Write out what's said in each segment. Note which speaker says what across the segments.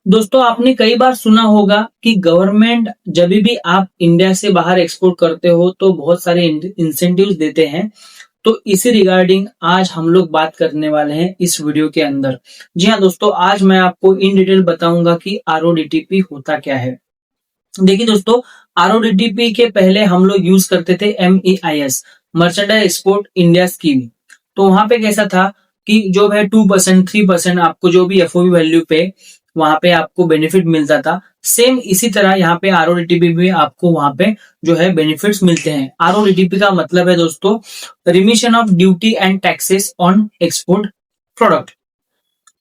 Speaker 1: दोस्तों आपने कई बार सुना होगा कि गवर्नमेंट जब भी आप इंडिया से बाहर एक्सपोर्ट करते हो तो बहुत सारे इंसेंटिव्स देते हैं। तो इसी रिगार्डिंग आज हम लोग बात करने वाले हैं इस वीडियो के अंदर। जी हाँ दोस्तों, आज मैं आपको इन डिटेल बताऊंगा कि आरओडीटीपी होता क्या है। देखिए दोस्तों, आरओडीटीपी के पहले हम लोग यूज करते थे MEIS, merchandise export India scheme. तो वहां पे कैसा था कि जो है 2% 3% आपको जो भी एफओबी वैल्यू पे वहां पे आपको बेनिफिट मिलता था। सेम इसी तरह यहाँ पे आरओडीटीपी भी आपको वहां पे जो है बेनिफिट्स मिलते हैं। आरओडीटीपी का मतलब है दोस्तों remission of duty and taxes on export product.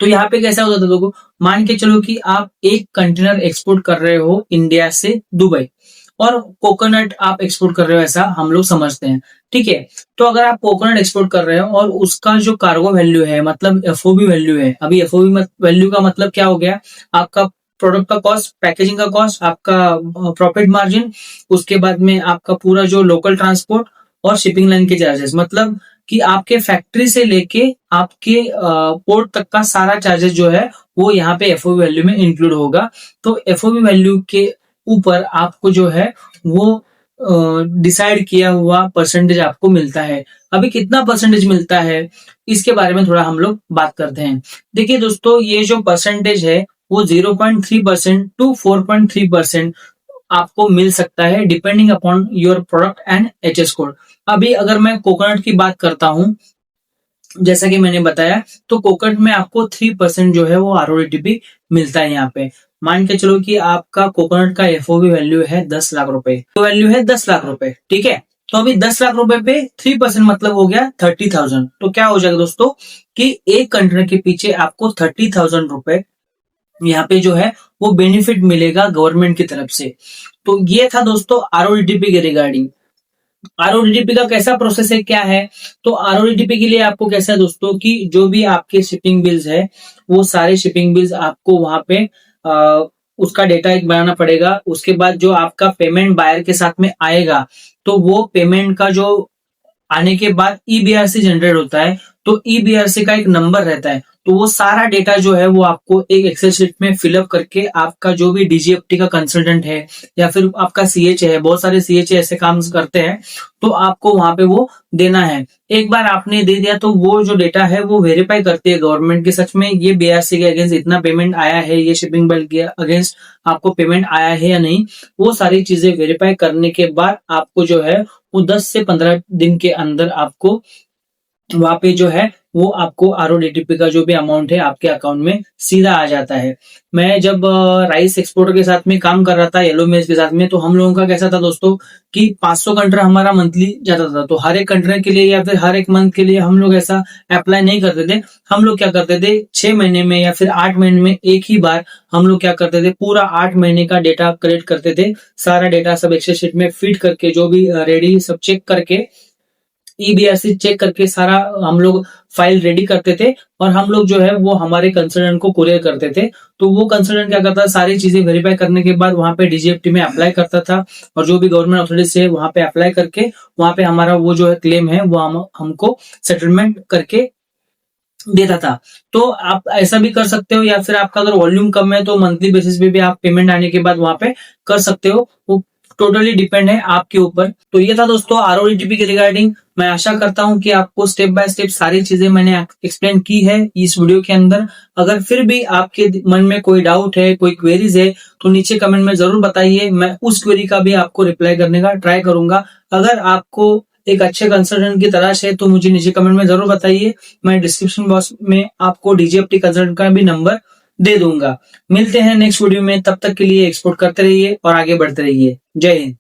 Speaker 1: तो यहाँ पे कैसा होता था देखो, मान के चलो कि आप एक कंटेनर एक्सपोर्ट कर रहे हो इंडिया से दुबई और कोकोनट आप एक्सपोर्ट कर रहे हो, ऐसा हम लोग समझते हैं। ठीक है, तो अगर आप कोकोनट एक्सपोर्ट कर रहे हो और उसका जो कार्गो वैल्यू है मतलब एफओबी वैल्यू है, अभी एफओबी वैल्यू का मतलब क्या हो गया, आपका प्रोडक्ट का कॉस्ट, पैकेजिंग का कॉस्ट, आपका प्रॉफिट मार्जिन, उसके बाद में आपका पूरा जो लोकल ट्रांसपोर्ट और शिपिंग लाइन के चार्जेस, मतलब कि आपके फैक्ट्री से लेके आपके पोर्ट तक का सारा चार्जेस जो है वो यहाँ पे एफओबी वैल्यू में इंक्लूड होगा। तो एफओबी वैल्यू के ऊपर आपको जो है वो डिसाइड किया हुआ परसेंटेज आपको मिलता है। अभी कितना परसेंटेज मिलता है इसके बारे में थोड़ा हम लोग बात करते हैं। देखिए दोस्तों, ये जो परसेंटेज है वो 0.3% टू 4.3% आपको मिल सकता है depending upon your product and HS code. अभी अगर मैं कोकोनट की बात करता हूं, जैसा कि मैंने बताया, तो कोकोनट में आपको 3% जो है वो आरओडीटीपी मिलता है। यहाँ पे मान के चलो कि आपका कोकोनट का एफओबी वैल्यू है 10 लाख रुपए, तो वैल्यू है 10 लाख रुपए। ठीक है, तो अभी 10 लाख रुपए पे 3% मतलब हो गया 30,000। तो क्या हो जाएगा दोस्तों कि एक कंटेनर के पीछे आपको 30,000 रुपए यहाँ पे जो है वो बेनिफिट मिलेगा गवर्नमेंट की तरफ से। तो ये था दोस्तों आरओडीटीपी के रिगार्डिंग। आरओडीटीपी का कैसा प्रोसेस है, क्या है, तो आरओडीटीपी के लिए आपको कैसा है दोस्तों कि जो भी आपके शिपिंग बिल्स है वो सारे शिपिंग बिल्स आपको वहां पे उसका डेटा एक बनाना पड़ेगा। उसके बाद जो आपका पेमेंट बायर के साथ में आएगा, तो वो पेमेंट का जो आने के बाद ईबीआरसी जनरेट होता है। तो ईबीआरसी का एक नंबर रहता है, तो वो सारा डेटा जो है वो आपको एक एक्सेल शीट में फिलअप करके आपका जो भी डीजीएफटी का कंसल्टेंट है या फिर आपका सीएचए है, बहुत सारे सीएचए ऐसे काम करते हैं, तो आपको वहां पे वो देना है। एक बार आपने दे दिया तो वो जो डेटा है वो वेरीफाई करती है गवर्नमेंट की, सच में ये बीआरसी के अगेंस्ट इतना पेमेंट आया है, ये शिपिंग बिल के अगेंस्ट आपको पेमेंट आया है या नहीं। वो सारी चीजें वेरीफाई करने के बाद आपको जो है वो 10 से 15 दिन के अंदर आपको वहां पे जो है वो आपको आरओडीटीपी का जो भी अमाउंट है आपके अकाउंट में सीधा आ जाता है। मैं जब राइस एक्सपोर्टर के साथ में काम कर रहा था, येलो मेज के साथ में, तो हम लोगों का कैसा था दोस्तों कि 500 कंटेनर हमारा मंथली जाता था। तो हर एक कंटेनर के लिए या फिर हर एक मंथ के लिए हम लोग ऐसा अप्लाई नहीं करते थे। हम लोग क्या करते थे, 6 महीने में या फिर 8 महीने में एक ही बार हम लोग क्या करते थे, पूरा 8 महीने का डेटा कलेक्ट करते थे। सारा डेटा सब एक्सेल शीट में फीड करके जो भी रेडी सब चेक करके ईबीआरसी चेक करके सारा हम लोग फाइल रेडी करते थे और हम लोग जो है वो हमारे कंसल्टेंट को कुरियर करते थे। तो वो कंसल्टेंट क्या करता था, सारी चीजें वेरीफाई करने के बाद वहां पे डीजीएफटी में अप्लाई करता था और जो भी गवर्नमेंट अथॉरिटी से वहां पे अप्लाई करके वहां पे हमारा वो जो है क्लेम है वो हमको सेटलमेंट करके देता था। तो आप ऐसा भी कर सकते हो, या फिर आपका अगर वॉल्यूम कम है तो मंथली बेसिस पे भी आप पेमेंट आने के बाद वहां पे कर सकते हो। वो टोटली डिपेंड है आपके ऊपर। तो ये था दोस्तों आरओडीटीपी के रिगार्डिंग। मैं आशा करता हूं कि आपको स्टेप बाय स्टेप सारी चीजें मैंने एक्सप्लेन की है इस वीडियो के अंदर। अगर फिर भी आपके मन में कोई डाउट है, कोई क्वेरीज है, तो नीचे कमेंट में जरूर बताइए। मैं उस क्वेरी का भी आपको रिप्लाई करने का ट्राई करूंगा। अगर आपको एक अच्छे कंसल्टेंट की तलाश है तो मुझे नीचे कमेंट में जरूर बताइए। मैं डिस्क्रिप्शन बॉक्स में आपको डीजीएफटी कंसल्टेंट का भी नंबर दे दूंगा। मिलते हैं नेक्स्ट वीडियो में, तब तक के लिए एक्सपोर्ट करते रहिए और आगे बढ़ते रहिए। जय हिंद।